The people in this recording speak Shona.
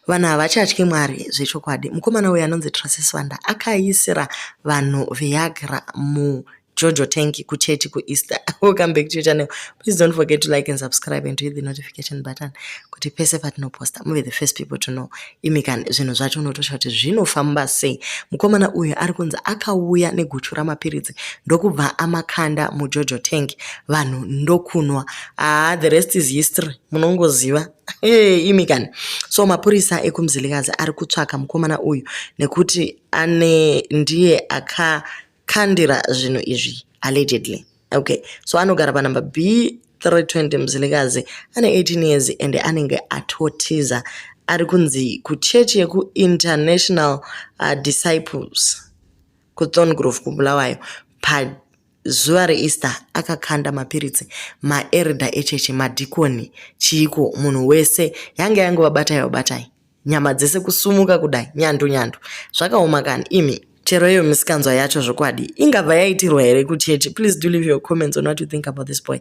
Vanhu havachatyi Mwari zvechokwadi. Mukomana uyu anonzi Tracy Sibanda akaisira vanhu Viagra muJojo tank kuchechi kueaster. Welcome back to your channel. Please don't forget to like and subscribe and to hit the notification button kuti pese patinoposta muve the first people to know. Imikani zvinhu zvacho unotosha kuti zvinofamba sei. Mukomana uyu ari kunzi akauya neguchu ramapiritsi ndokubva amakanda muJojo tank, vanhu ndokunwa. The rest is history. Munongoziva. Imikani. So mapurisa ekumzilikazi ari kutsvaka mukomana uyu nekuti ndiye akakandira zvinhu izvi allegedly. Okay, so anogara panumber B320 mzilikazi ane 18 years and anenge atotiza. Ari kunzi kuchechi yeku International Disciples kuThorngrove kuBulawayo zuva reEaster akakanda mapiritsi maelder echechi, madhikoni, chiiko, munhu wese yange yangovabatai nyama dzese kusumuka kudai nyandu zvakaoma kani. Imi chero iyo musikanzwa yacho zvokwadi ingabva yaitirwa here kuchechi? Please do leave your comments on what you think about this boy.